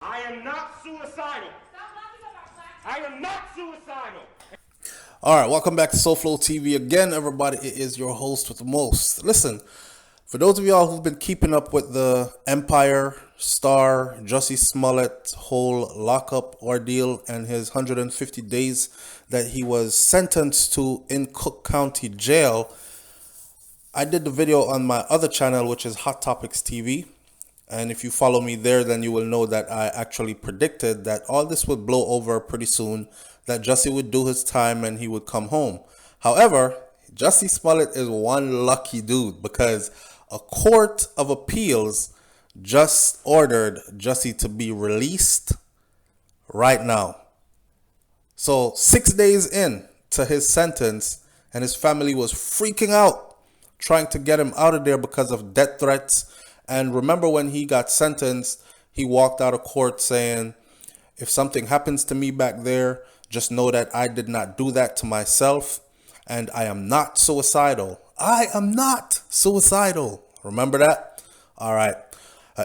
I am not suicidal. I am not suicidal. All right, welcome back to SouFLoTV again, everybody. It is your host with the most. Listen, for those of y'all who've been keeping up with the Empire star Jussie Smollett whole lockup ordeal and his 150 days that he was sentenced to in Cook County Jail, I did the video on my other channel, which is Hot Topics TV. And if you follow me there, then you will know that I actually predicted that all this would blow over pretty soon, that Jussie would do his time and he would come home. However, Jussie Smollett is one lucky dude because a court of appeals just ordered Jussie to be released right now. So 6 days in to his sentence, and his family was freaking out, trying to get him out of there because of death threats. And remember when he got sentenced, he walked out of court saying, if something happens to me back there, just know that I did not do that to myself, and I am not suicidal. I am not suicidal. Remember that? All right.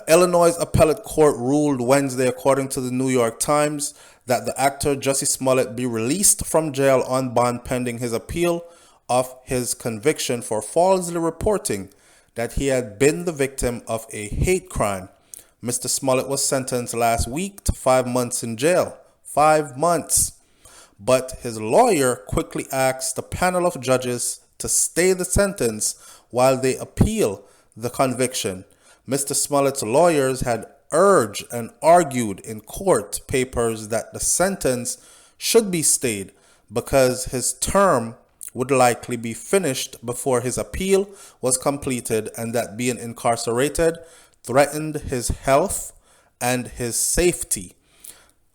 Illinois appellate court ruled Wednesday, according to the New York Times, that the actor Jussie Smollett be released from jail on bond pending his appeal of his conviction for falsely reporting that he had been the victim of a hate crime. Mr. Smollett was sentenced last week to 5 months in jail. 5 months. But his lawyer quickly asked the panel of judges to stay the sentence while they appeal the conviction. Mr. Smollett's lawyers had urged and argued in court papers that the sentence should be stayed because his term would likely be finished before his appeal was completed, and that being incarcerated threatened his health and his safety.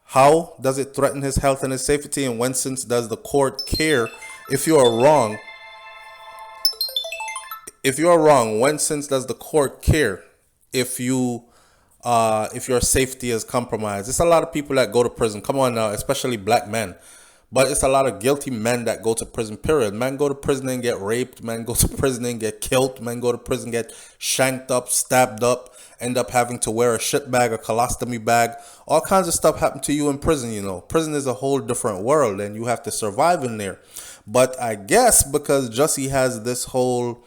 How does it threaten his health and his safety, and when since does the court care if you are wrong? If you are wrong, when since does the court care if your safety is compromised? It's a lot of people that go to prison. Come on now, especially black men. But it's a lot of guilty men that go to prison, period. Men go to prison and get raped. Men go to prison and get killed. Men go to prison, get shanked up, stabbed up, end up having to wear a shit bag, a colostomy bag. All kinds of stuff happen to you in prison, you know. Prison is a whole different world and you have to survive in there. But I guess because Jussie has this whole,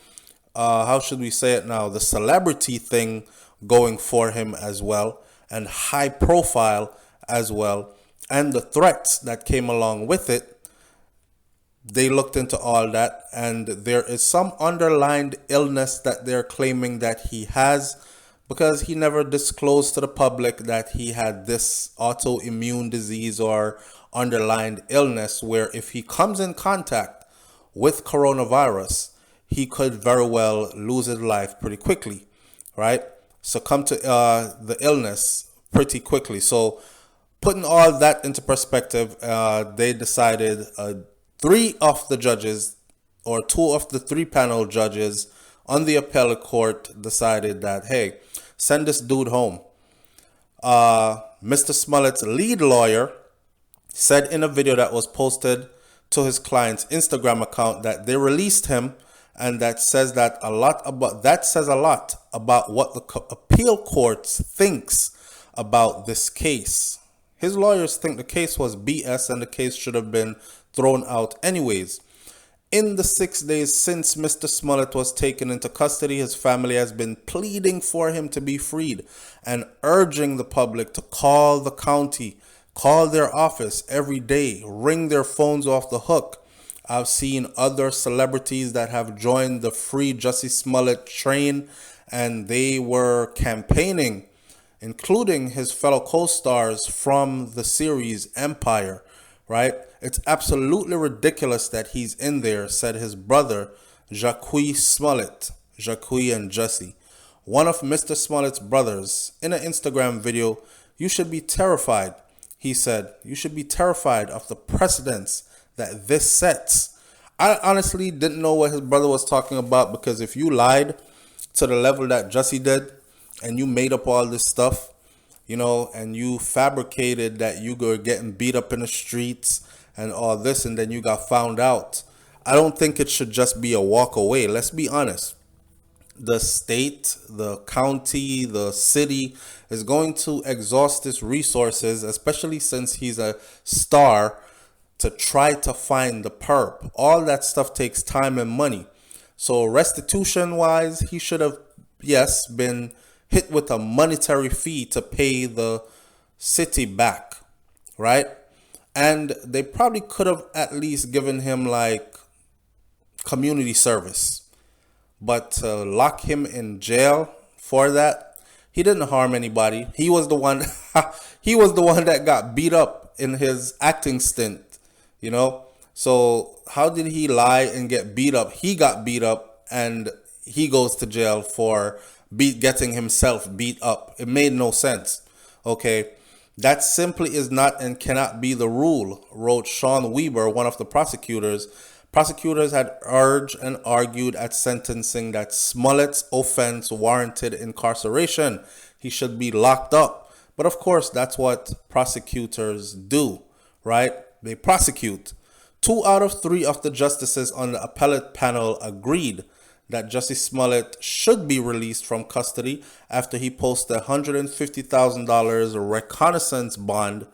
how should we say it now, the celebrity thing going for him as well, and high profile as well, and the threats that came along with it, they looked into all that, and there is some underlying illness that they're claiming that he has, because he never disclosed to the public that he had this autoimmune disease or underlying illness where if he comes in contact with coronavirus, he could very well lose his life pretty quickly, right? Succumb to the illness pretty quickly. So putting all that into perspective, they decided 3 of the judges, or 2 of the 3 panel judges on the appellate court decided that, hey, send this dude home. Mr. Smollett's lead lawyer said in a video that was posted to his client's Instagram account that they released him, and that says a lot about what the appeal court thinks about this case. His lawyers think the case was BS and the case should have been thrown out anyways. In the 6 days since Mr. Smollett was taken into custody, his family has been pleading for him to be freed and urging the public to call the county, call their office every day, ring their phones off the hook. I've seen other celebrities that have joined the Free Jussie Smollett train, and they were campaigning, including his fellow co-stars from the series Empire, right? It's absolutely ridiculous that he's in there, said his brother, Jussie Smollett, Jussie and Jussie, one of Mr. Smollett's brothers. In an Instagram video, you should be terrified, he said. You should be terrified of the precedents that this sets. I honestly didn't know what his brother was talking about, because if you lied to the level that Jussie did and you made up all this stuff, you know, and you fabricated that you were getting beat up in the streets and all this, and then you got found out, I don't think it should just be a walk away. Let's be honest. the state, the county, the city is going to exhaust its resources, especially since he's a star, to try to find the perp. All that stuff takes time and money. So restitution wise, he should have, yes, been hit with a monetary fee to pay the city back, right? And they probably could have at least given him like community service. But to lock him in jail for that, he didn't harm anybody. He was the one he was the one that got beat up in his acting stint, you know? So how did he lie and get beat up? He got beat up and he goes to jail for getting himself beat up. It made no sense. Okay. That simply is not and cannot be the rule, wrote Sean Weber, one of the prosecutors. Prosecutors had urged and argued at sentencing that Smollett's offense warranted incarceration. He should be locked up. But of course, that's what prosecutors do, right? They prosecute. 2 out of 3 of the justices on the appellate panel agreed that Jussie Smollett should be released from custody after he posted a $150,000 reconnaissance bond,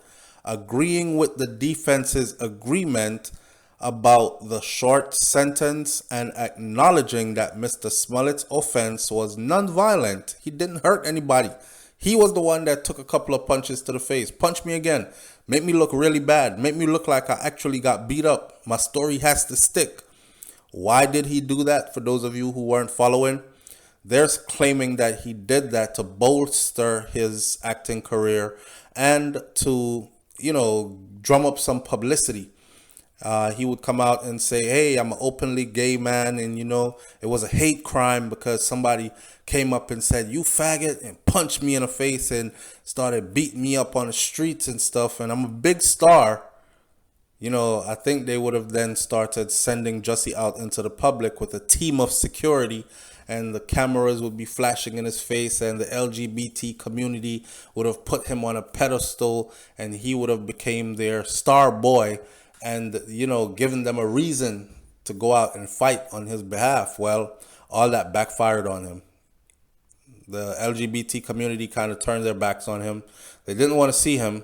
agreeing with the defense's agreement about the short sentence and acknowledging that Mr. Smollett's offense was nonviolent. He didn't hurt anybody. He was the one that took a couple of punches to the face. Punch me again. Make me look really bad. Make me look like I actually got beat up. My story has to stick. Why did he do that? For those of you who weren't following, they're claiming that he did that to bolster his acting career and to, drum up some publicity. He would come out and say, hey, I'm an openly gay man. And, it was a hate crime because somebody came up and said, you faggot, and punched me in the face and started beating me up on the streets and stuff. And I'm a big star. I think they would have then started sending Jussie out into the public with a team of security, and the cameras would be flashing in his face, and the LGBT community would have put him on a pedestal, and he would have became their star boy and, given them a reason to go out and fight on his behalf. Well, all that backfired on him. The LGBT community kind of turned their backs on him. They didn't want to see him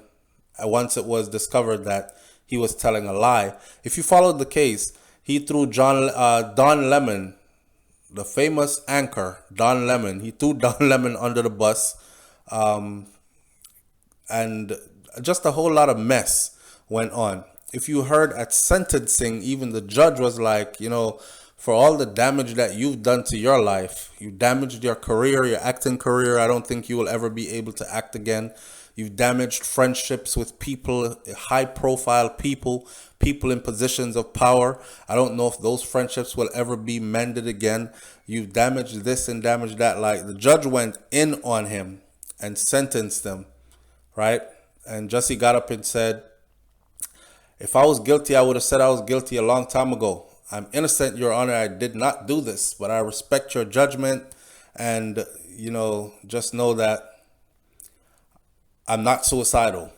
once it was discovered that he was telling a lie. If you followed the case, he threw Don Lemon, the famous anchor, Don Lemon. He threw Don Lemon under the bus. And just a whole lot of mess went on. If you heard at sentencing, even the judge was like, for all the damage that you've done to your life, you damaged your career, your acting career. I don't think you will ever be able to act again. You've damaged friendships with people, high-profile people in positions of power. I don't know if those friendships will ever be mended again. You've damaged this and damaged that. Like, the judge went in on him and sentenced him, right? And Jussie got up and said, if I was guilty, I would have said I was guilty a long time ago. I'm innocent, Your Honor. I did not do this, but I respect your judgment. And, just know that I'm not suicidal.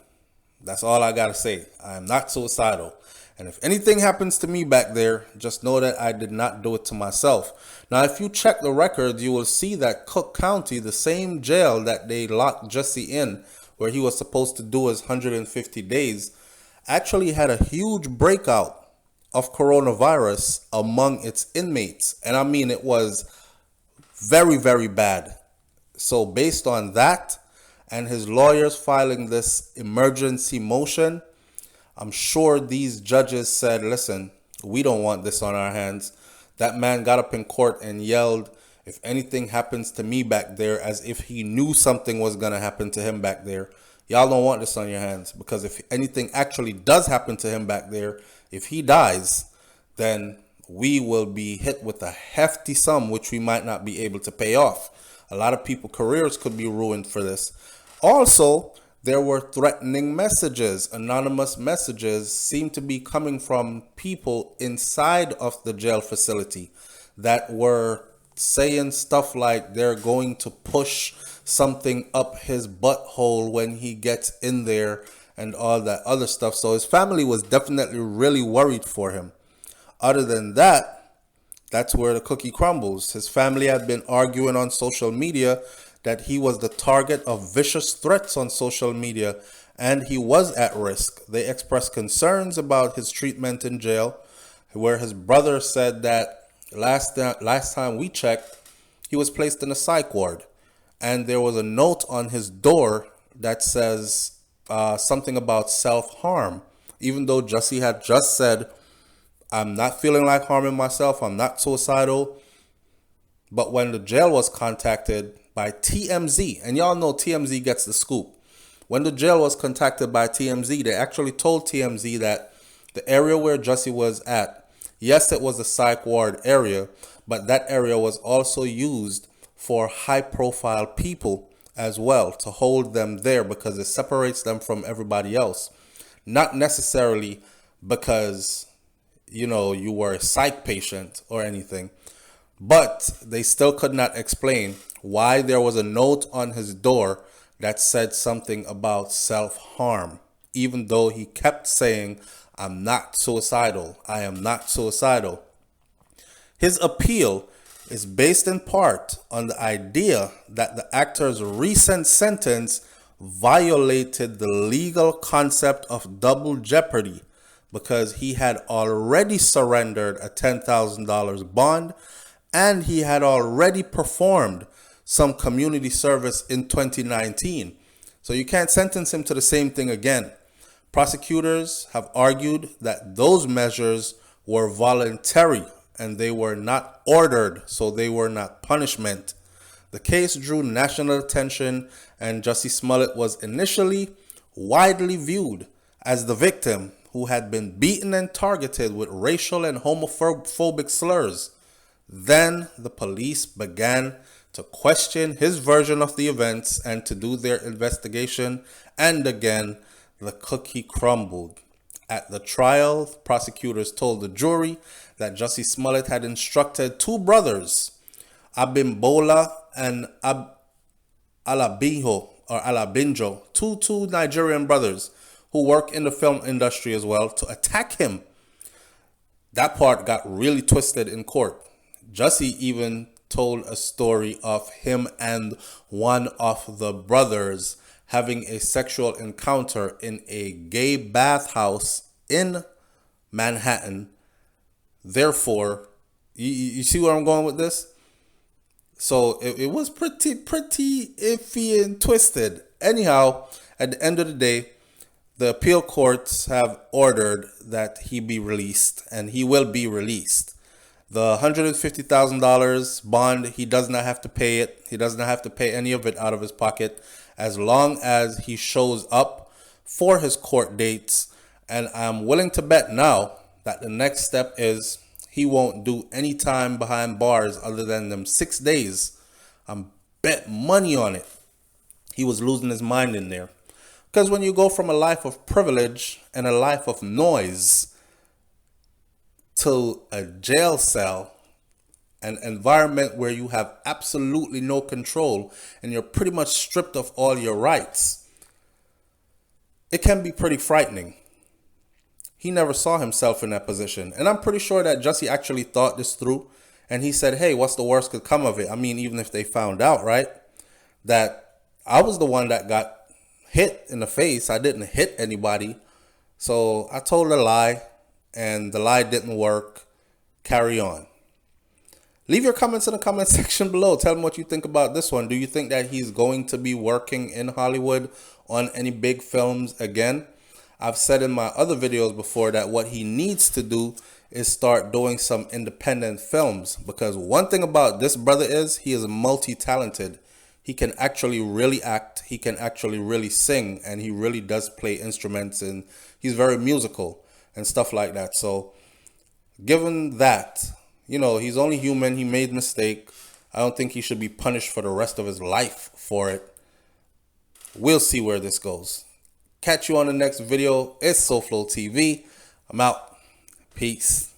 That's all I got to say. I am not suicidal. And if anything happens to me back there, just know that I did not do it to myself. Now, if you check the records, you will see that Cook County, the same jail that they locked Jussie in, where he was supposed to do his 150 days, actually had a huge breakout of coronavirus among its inmates. And I mean, it was very, very bad. So based on that, and his lawyers filing this emergency motion, I'm sure these judges said, listen, we don't want this on our hands. That man got up in court and yelled, if anything happens to me back there, as if he knew something was going to happen to him back there. Y'all don't want this on your hands, because if anything actually does happen to him back there, if he dies, then we will be hit with a hefty sum, which we might not be able to pay off. A lot of people's careers could be ruined for this. Also, there were threatening messages. Anonymous messages seem to be coming from people inside of the jail facility that were saying stuff like they're going to push something up his butthole when he gets in there and all that other stuff. So his family was definitely really worried for him. Other than that, that's where the cookie crumbles. His family had been arguing on social media that he was the target of vicious threats on social media and he was at risk. They expressed concerns about his treatment in jail, where his brother said that last time we checked, he was placed in a psych ward. And there was a note on his door that says something about self-harm, even though Jussie had just said, I'm not feeling like harming myself, I'm not suicidal. But when the jail was contacted by TMZ, and y'all know TMZ gets the scoop. When the jail was contacted by TMZ, they actually told TMZ that the area where Jussie was at, yes, it was a psych ward area, but that area was also used for high-profile people as well, to hold them there because it separates them from everybody else. Not necessarily because, you know, you were a psych patient or anything, but they still could not explain why there was a note on his door that said something about self-harm, even though he kept saying, I'm not suicidal, I am not suicidal. His appeal is based in part on the idea that the actor's recent sentence violated the legal concept of double jeopardy because he had already surrendered a $10,000 bond and he had already performed some community service in 2019. So you can't sentence him to the same thing again. Prosecutors have argued that those measures were voluntary and they were not ordered, so they were not punishment. The case drew national attention and Jussie Smollett was initially widely viewed as the victim who had been beaten and targeted with racial and homophobic slurs. Then the police began to question his version of the events and to do their investigation, and again, the cookie crumbled. At the trial, prosecutors told the jury that Jussie Smollett had instructed two brothers, Abimbola and Alabinjo, two Nigerian brothers who work in the film industry as well, to attack him. That part got really twisted in court. Jussie even told a story of him and one of the brothers having a sexual encounter in a gay bathhouse in Manhattan. Therefore, you see where I'm going with this? So it was pretty iffy and twisted. Anyhow, at the end of the day, the appeal courts have ordered that he be released, and he will be released. The $150,000 bond, he does not have to pay it. He does not have to pay any of it out of his pocket as long as he shows up for his court dates. And I'm willing to bet now that the next step is he won't do any time behind bars other than them 6 days. I'm bet money on it. He was losing his mind in there. Because when you go from a life of privilege and a life of noise to a jail cell, an environment where you have absolutely no control and you're pretty much stripped of all your rights, it can be pretty frightening. He never saw himself in that position. And I'm pretty sure that Jussie actually thought this through. And he said, hey, what's the worst could come of it? I mean, even if they found out, right, that I was the one that got hit in the face. I didn't hit anybody. So I told a lie and the lie didn't work. Carry on. Leave your comments in the comment section below. Tell me what you think about this one. Do you think that he's going to be working in Hollywood on any big films again? I've said in my other videos before that what he needs to do is start doing some independent films, because one thing about this brother is he is multi-talented. He can actually really act, he can actually really sing, and he really does play instruments, and he's very musical and stuff like that. So given that, you know, he's only human, he made a mistake. I don't think he should be punished for the rest of his life for it. We'll see where this goes. Catch you on the next video. It's SouFLoTV. I'm out. Peace.